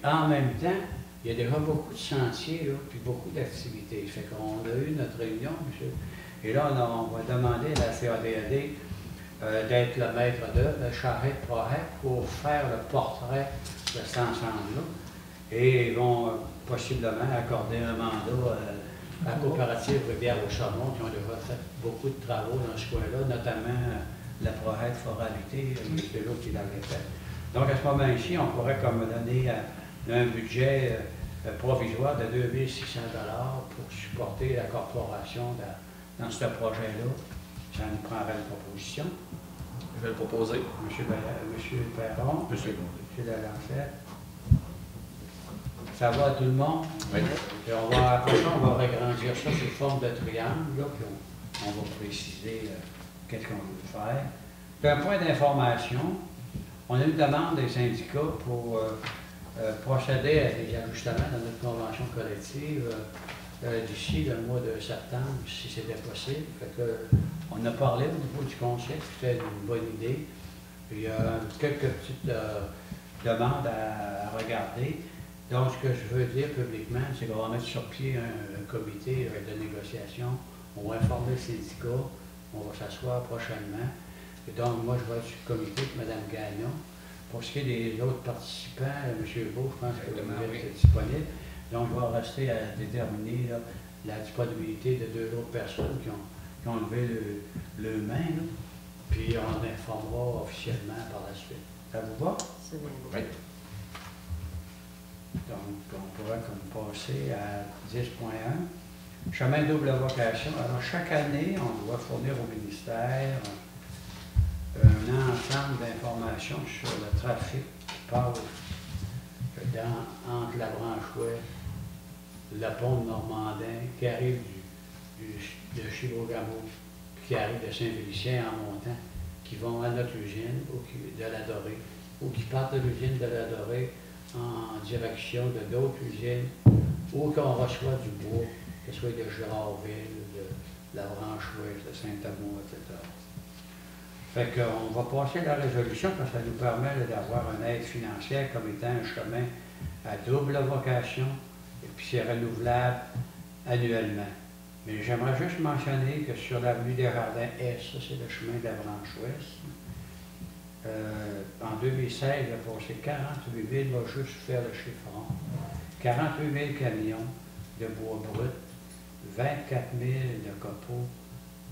Puis en même temps, il y a déjà beaucoup de chantiers, là, puis beaucoup d'activités. Fait qu'on a eu notre réunion, monsieur, et là, on va demander à la CADAD d'être le maître d'œuvre, le charrette projet, pour faire le portrait de cet ensemble-là. Et ils vont possiblement accorder un mandat à la coopérative Rivière-au-Charbon, qui ont déjà fait beaucoup de travaux dans ce coin-là, notamment la projet de foralité, c'est l'autre qui l'avait fait. Donc, à ce moment-ci, on pourrait comme donner un budget provisoire de 2600 $ pour supporter la corporation dans ce projet-là. Ça nous prendrait une proposition. Je vais le proposer. Monsieur Perron, Monsieur Lalancette. Ça va à tout le monde? Oui. Puis après ça, on va agrandir ça sous forme de triangle, là, puis on va préciser qu'est-ce qu'on veut faire. Puis un point d'information, on a une demande des syndicats pour procéder à des ajustements dans notre convention collective d'ici le mois de septembre, si c'était possible. Fait que, on a parlé au niveau du conseil, c'était une bonne idée. Il y a quelques petites demandes à regarder. Donc, ce que je veux dire publiquement, c'est qu'on va mettre sur pied un comité de négociation. On va informer le syndicat, on va s'asseoir prochainement. Et donc, moi, je vais être sur le comité avec Mme Gagnon. Pour ce qui est des autres participants, M. Beau, je pense que vous êtes disponible. Donc, je vais rester à déterminer là, la disponibilité de deux autres personnes qui ont levé le main. Là. Puis, on informera officiellement par la suite. Ça vous va? C'est bien. Oui. Donc, on pourrait comme passer à 10.1. Chemin double vocation. Alors, chaque année, on doit fournir au ministère un ensemble d'informations sur le trafic qui passe entre la branche ouest, le pont de Normandin, qui arrive de Chibougamau, qui arrive de Saint-Félicien en montant, qui vont à notre usine de la Dorée, ou qui partent de l'usine de la Dorée en direction de d'autres usines, ou qu'on reçoit du bois, que ce soit de Girardville, de la branche ouest, de Saint-Amour, etc. Fait qu'on va passer la résolution parce que ça nous permet d'avoir une aide financière comme étant un chemin à double vocation et puis c'est renouvelable annuellement. Mais j'aimerais juste mentionner que sur l'avenue des Jardins Est, ça c'est le chemin de la branche ouest, en 2016, il a passé 48 000, va juste faire le chiffron, 48 000 camions de bois brut, 24 000 de copeaux,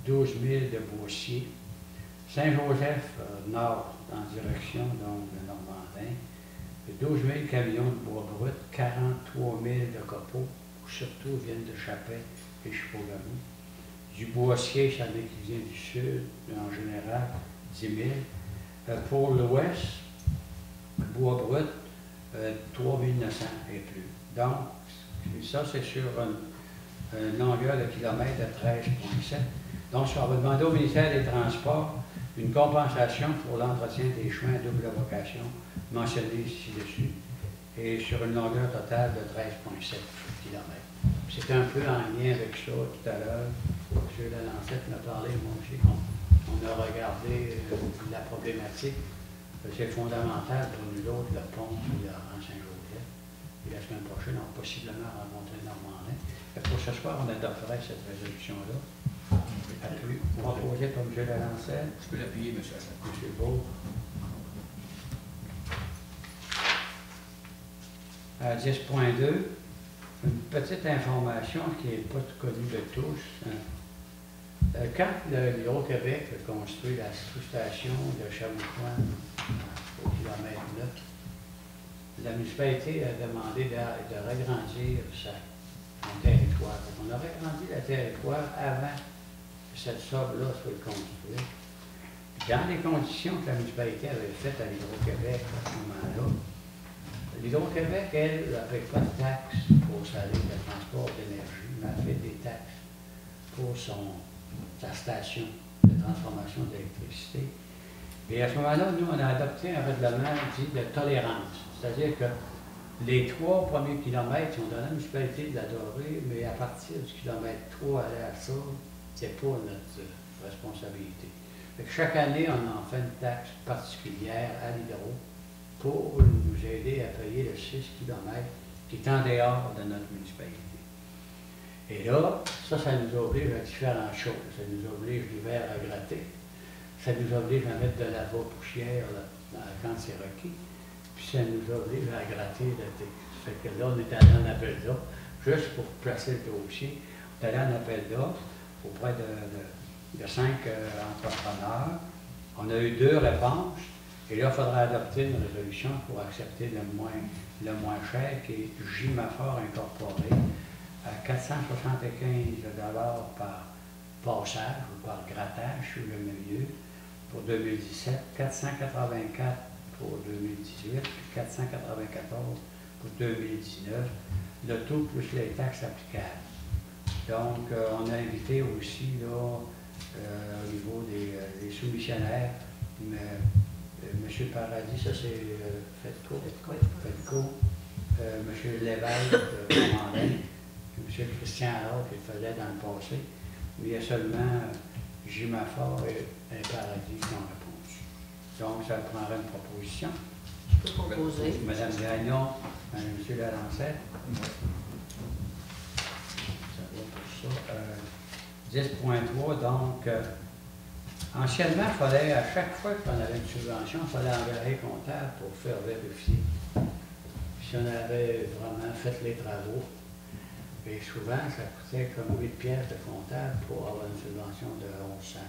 12 000 de boissier. Saint-Joseph, nord, en direction donc de Normandin, 12 000 camions de bois brut, 43 000 de copeaux, surtout viennent de Chapet et Chibougamau. Du boissier, ça qui vient du sud, en général, 10 000. Pour l'ouest, bois brut, 3 900 et plus. Donc, ça, c'est sur une longueur de kilomètre de 13,7. Donc, on va demander au ministère des Transports une compensation pour l'entretien des chemins à double vocation mentionnés ci-dessus, et sur une longueur totale de 13,7 km. C'est un peu en lien avec ça tout à l'heure. M. Lalancette m'a parlé, moi aussi, on a regardé la problématique. C'est fondamental pour nous autres, le pont en Saint-Joseph. Et la semaine prochaine, on va possiblement rencontrer Normandin. Pour ce soir, on adopterait cette résolution-là. Appui. On va poser par M. Lalancette. Je peux l'appuyer, M. Hassan. M. Beau. À 10.2, une petite information qui n'est pas connue de tous. Quand l'Hydro-Québec a construit la sous-station de Chamouchouane au kilomètre 9, la municipalité a demandé de ragrandir son territoire. On a agrandi le territoire avant que cette sobre-là soit construite. Dans les conditions que la municipalité avait faites à l'Hydro-Québec à ce moment-là, l'Hydro-Québec, elle, n'avait pas de taxes pour sa ligne de transport d'énergie, mais elle fait des taxes pour sa station de transformation d'électricité. Et à ce moment-là, nous, on a adopté un règlement dit de tolérance. C'est-à-dire que les 3 premiers kilomètres sont dans la municipalité de la Dorée, mais à partir du kilomètre 3 aller à ça, c'est pas notre responsabilité. Fait que chaque année, on en fait une taxe particulière à l'hydro pour nous aider à payer le 6 km qui est en dehors de notre municipalité. Et là, ça nous oblige à différentes choses. Ça nous oblige l'hiver à gratter. Ça nous oblige à mettre de la poussière là, quand c'est requis. Puis ça nous oblige à gratter l'été. Ça fait que là, on est allé en appel d'offres, juste pour placer le dossier. On est allé en appel d'offres auprès de 5 entrepreneurs. On a eu 2 réponses. Et là, il faudra adopter une résolution pour accepter le moins cher, qui est Jimafor Incorporé, à 475 $ par passage ou par grattage sur le milieu pour 2017, 484 pour 2018, puis 494 pour 2019, le tout plus les taxes applicables. Donc, on a invité aussi, là, au niveau des soumissionnaires, M. Paradis, ça c'est Fedco, M. Lévesque de Romandin, M. Christian Allard qui le faisait dans le passé, mais il y a seulement Jimafor et Paradis qui ont répondu. Donc, ça prendrait une proposition. Je peux proposer. Mme Gagnon, M. Lalancette. Ça va pour ça. 10.3, donc, anciennement, il fallait, à chaque fois qu'on avait une subvention, il fallait engager un comptable pour faire vérifier si on avait vraiment fait les travaux. Et souvent, ça coûtait comme 8 pièces de comptable pour avoir une subvention de 1100.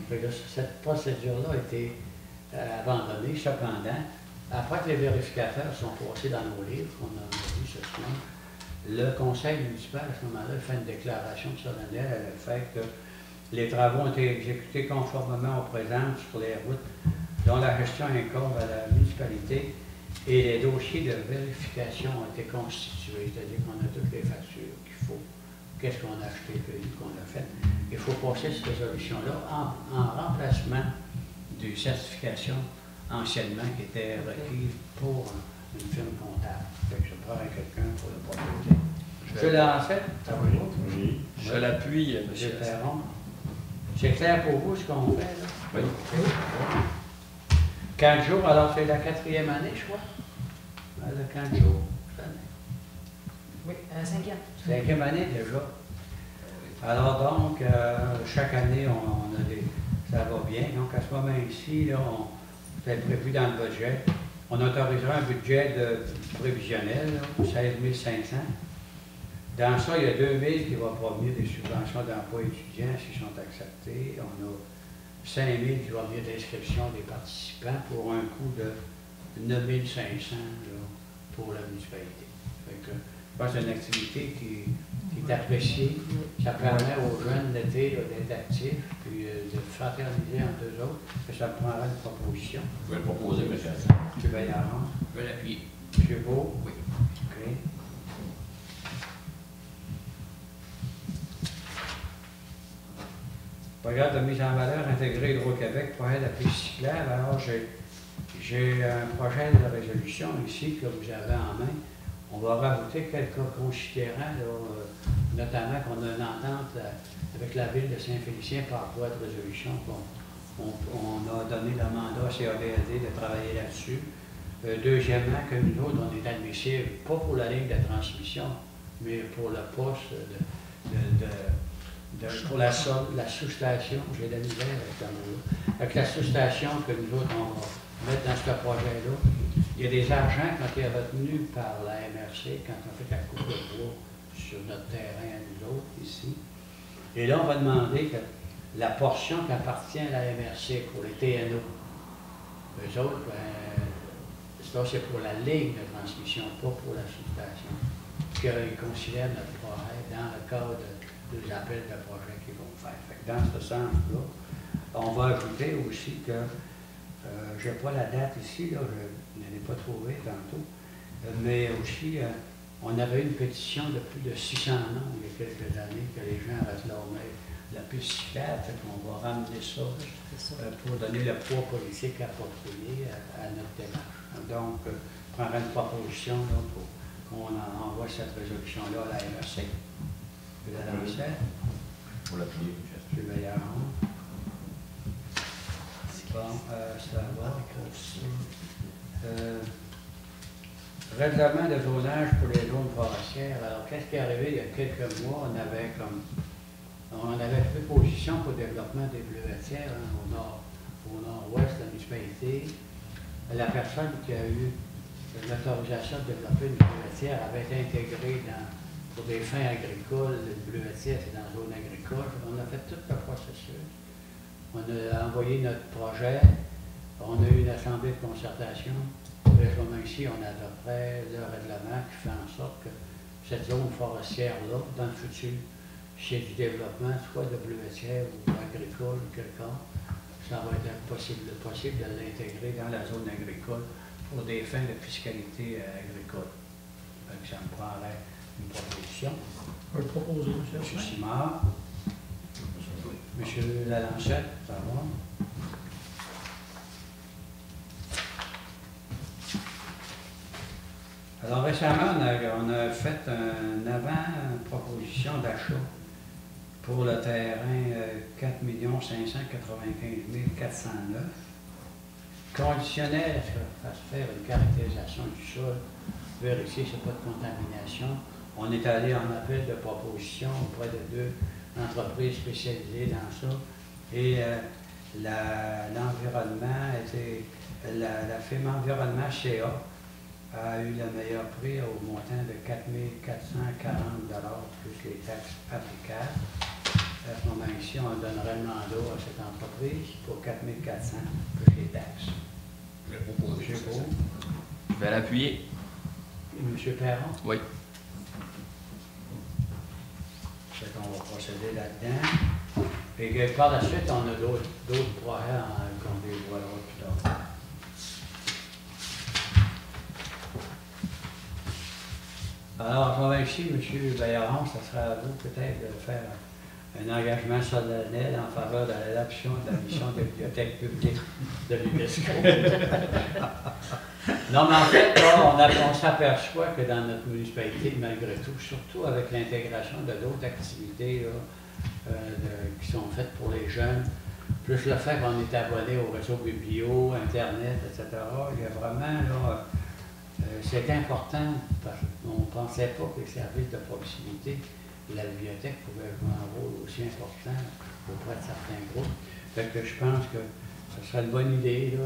Donc, cette procédure-là a été abandonnée. Cependant, après que les vérificateurs sont passés dans nos livres, qu'on a vu ce soir, le conseil municipal, à ce moment-là, fait une déclaration solennelle à le fait que les travaux ont été exécutés conformément aux présences sur les routes dont la gestion incombe à la municipalité et les dossiers de vérification ont été constitués, c'est-à-dire qu'on a toutes les factures qu'il faut, qu'est-ce qu'on a acheté, qu'on a fait. Il faut passer cette résolution-là en remplacement d'une certification anciennement qui était requise pour une firme comptable. Donc, je prends quelqu'un pour le proposer. Je l'ai ça va Oui. Je l'appuie, M. Perron. C'est clair pour vous ce qu'on fait, là? Oui. 4 jours, alors c'est la 4e année, je crois. Le 4 jours, cette année. Oui, 5e. 5e année déjà. Alors donc, chaque année, on a des. Ça va bien. Donc à ce moment-ci, là, c'est prévu dans le budget. On autorisera un budget prévisionnel, là, 16 500. Dans ça, il y a 2 000 qui vont provenir des subventions d'emploi étudiants s'ils sont acceptés. On a 5 000 qui vont venir d'inscription des participants pour un coût de 9 500 là, pour la municipalité. Fait que, je pense que c'est une activité qui est appréciée. Ça permet aux jeunes l'été d'être actifs puis de fraterniser entre eux autres. Et ça prendra une proposition. Je vais le proposer, M. M. Baillarron. Je vais l'appuyer. M. Beau. Oui. OK. Regarde de mise en valeur intégrée Hydro-Québec, projet d'appui cyclable. Alors, j'ai un projet de résolution ici que vous avez en main. On va rajouter quelques considérants, là, notamment qu'on a une entente avec la ville de Saint-Félicien par voie de résolution. On a donné le mandat à CADLD de travailler là-dessus. Deuxièmement, que nous autres, on est admissibles, pas pour la ligne de transmission, mais pour le poste pour la sous-station, j'ai de la misère avec le mot-là. Avec la sous-station que nous autres, on va mettre dans ce projet-là, il y a des argents qui ont été retenus par la MRC quand on fait la coupe de bois sur notre terrain à nous autres, ici. Et là, on va demander que la portion qui appartient à la MRC pour les TNO, eux autres, ça c'est pour la ligne de transmission, pas pour la sous-station. Qu'ils considèrent notre projet dans le cadre des appels de projets qu'ils vont faire. Fait que dans ce sens-là, on va ajouter aussi que, je n'ai pas la date ici, là, je ne l'ai pas trouvée tantôt, mais aussi, on avait une pétition de plus de 600 noms il y a quelques années que les gens réclamaient la piste cyclable, fait qu'on va ramener ça pour donner le poids politique approprié à notre démarche. Donc, prendre une proposition là, pour qu'on envoie cette résolution-là à la MRC. Vous la lancez? Pour l'appuyer, M. Baillarron. Bon, ça va pour ça. Règlement de zonage pour les zones forestières. Alors, qu'est-ce qui est arrivé il y a quelques mois? On avait pris position pour le développement des bleuetières au nord-ouest de la municipalité. La personne qui a eu l'autorisation de développer une bleuetière avait été intégrée pour des fins agricoles. Le bleuetière, c'est dans la zone agricole. On a fait tout le processus. On a envoyé notre projet. On a eu une assemblée de concertation. Récemment ici, on adopterait le règlement qui fait en sorte que cette zone forestière-là, dans le futur, s'il y a du développement, soit de bleuetière ou agricole ou quelconque, ça va être possible de l'intégrer dans la zone agricole pour des fins de fiscalité agricole. Donc, ça me prendrait une proposition. On va le proposer, M. monsieur. Simard, M. Lalancette, ça va? Alors récemment, on a fait une avant-proposition d'achat pour le terrain 4 595 409, conditionnel à ce qu'on fasse faire une caractérisation du sol, vérifier s'il n'y a pas de contamination. On est allé en appel de proposition auprès de 2 entreprises spécialisées dans ça. Et l'environnement était, la firme Environnement CA a eu le meilleur prix au montant de 4 440 plus les taxes applicables. À ce moment ici, on donnerait le mandat à cette entreprise pour 4 400 plus les taxes. Je vais proposer. C'est beau. Je vais l'appuyer. M. Perron? Oui. C'est qu'on va procéder là-dedans. Et que par la suite, on a d'autres projets qu'on dévoilera plus tard. Alors, je vais ici, M. Baillarron, ça sera à vous peut-être de faire un engagement solennel en faveur de l'adoption de la mission de bibliothèque publique de l'UNESCO. Non, mais en fait, là, on s'aperçoit que dans notre municipalité, malgré tout, surtout avec l'intégration de d'autres activités là, qui sont faites pour les jeunes, plus le fait qu'on est abonné au réseau biblio, Internet, etc., il y a vraiment, là, c'est important, parce qu'on ne pensait pas que les services de proximité de la bibliothèque pouvaient jouer un rôle aussi important auprès de certains groupes. Fait que je pense que ce serait une bonne idée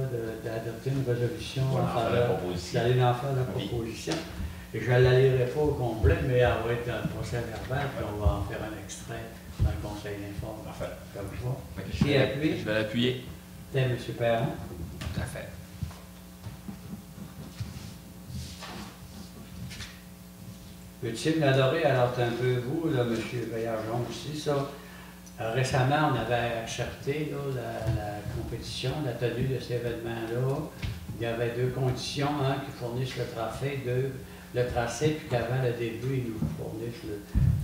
d'adopter une résolution en faveur d'aller en faire la proposition. Et je ne la lirai pas au complet, mais elle va être dans le procès verbal, puis on va en faire un extrait dans le conseil d'information. Parfait. Comme ça. Je vais l'appuyer. C'est M. Perron. Tout à fait. Utile d'adorer, alors un peu vous, là, M. Veillargeon aussi, ça. Récemment, on avait acheté là, la compétition, la tenue de cet événement-là. Il y avait 2 conditions, un qui fournissent le tracé, puis qu'avant le début, ils nous fournissent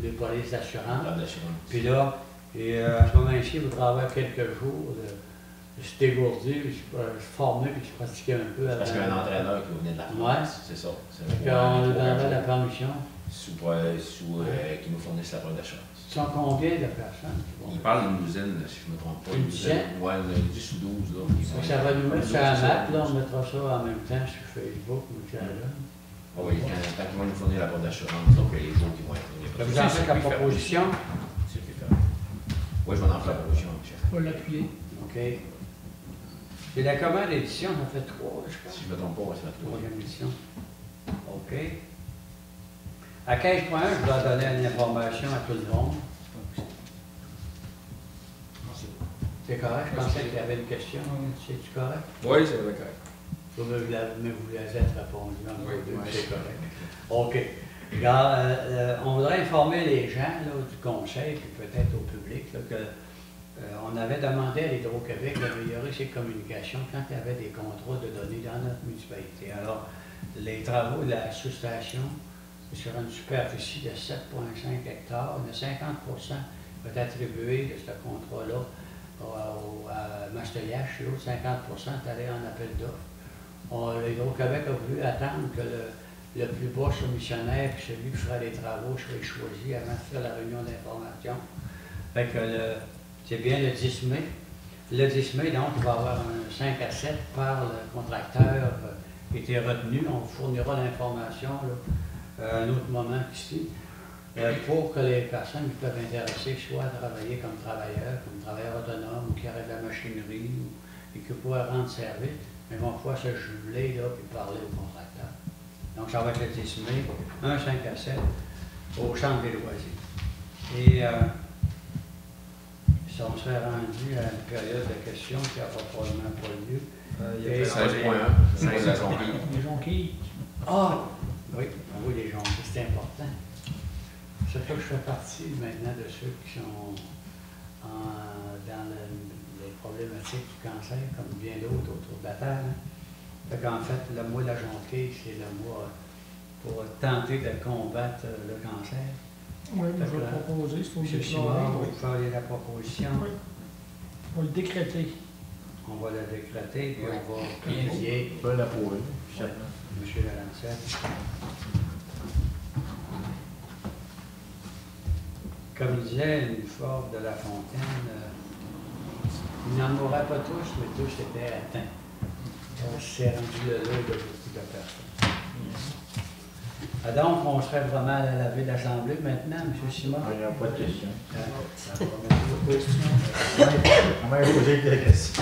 les polices d'assurance. Puis là, à ce moment-ci, il faudra avoir quelques jours de se dégourdir, se former, puis se pratiquer un peu. Parce qu'il y a un entraîneur qui venait de la France, c'est ça. On nous donnerait la permission. Qui nous fournissent la preuve d'assurance. Ils sont combien de personnes? Il parle d'une douzaine, si je ne me trompe pas. Une dizaine? Oui, 10 ou 12. Là, Ça va nous mettre sur la map, là, on mettra ça en même temps sur Facebook ou sur oui, quand ils vont nous fournir la preuve d'assurance, donc les jours qui vont être. Vous en faites la proposition? Oui, je vais en faire la proposition, chef. On va l'appuyer. OK. Et la commande édition, on a fait 3, je pense. Si je ne me trompe pas, c'est la 3e édition. OK. À 15.1, je dois donner une information à tout le monde. C'est correct? Je pensais qu'il y avait une question. C'est-tu correct? Oui, c'est correct. Mais vous les êtes répondu dans le deux, Oui. c'est correct. OK. Alors, on voudrait informer les gens là, du conseil, puis peut-être au public, là, que on avait demandé à l'Hydro-Québec d'améliorer ses communications quand il y avait des contrôles de données dans notre municipalité. Alors, les travaux de la sous-station, sur une superficie de 7,5 hectares, de 50% va être attribué de ce contrat-là à Mastoyache, et l'autre 50% est allé en appel d'offres. L'Hydro-Québec a voulu attendre que le plus bas soumissionnaire, puis celui qui fera les travaux, soit choisi avant de faire la réunion d'information. Fait que c'est bien le 10 mai. Le 10 mai, donc, il va y avoir un 5 à 7 par le contracteur été retenu. On vous fournira l'information là, à un autre moment ici, pour que les personnes qui peuvent intéresser soit à travailler comme travailleurs autonomes, ou qui auraient de la machinerie, et qui pourraient rendre service, mais vont pouvoir se jumeler là, puis parler au contracteur. Donc, ça va être le 10 mai, un 5 à 7, au Centre des loisirs. Et si on serait rendu à une période de questions qui n'aura probablement pas lieu. Il y a Et 16.1, c'est la jonquille. Les jonquilles. Ah! Oui, oui, les gens, c'est important. C'est ça que je fais partie maintenant de ceux qui sont dans les problématiques du cancer, comme bien d'autres autour de la table. Fait qu'en fait, le mois de la jonquille, c'est le mois pour tenter de combattre le cancer. Oui, Fait je vais que, le proposer, il faut le M. Simard, déclarer. vous feriez la proposition. Oui. On va le décréter. On va le décréter, puis Oui. on va publier. On peut l'approuver. M. Lalancette. Comme disait une forte de La Fontaine, ils n'en mourraient pas tous, mais tous étaient atteints. C'est rendu le lot de beaucoup de personnes. Donc, on serait vraiment à la levée de l'Assemblée maintenant, M. Simon? Il n'y a pas de questions. Ça va, merci beaucoup. On va poser des questions.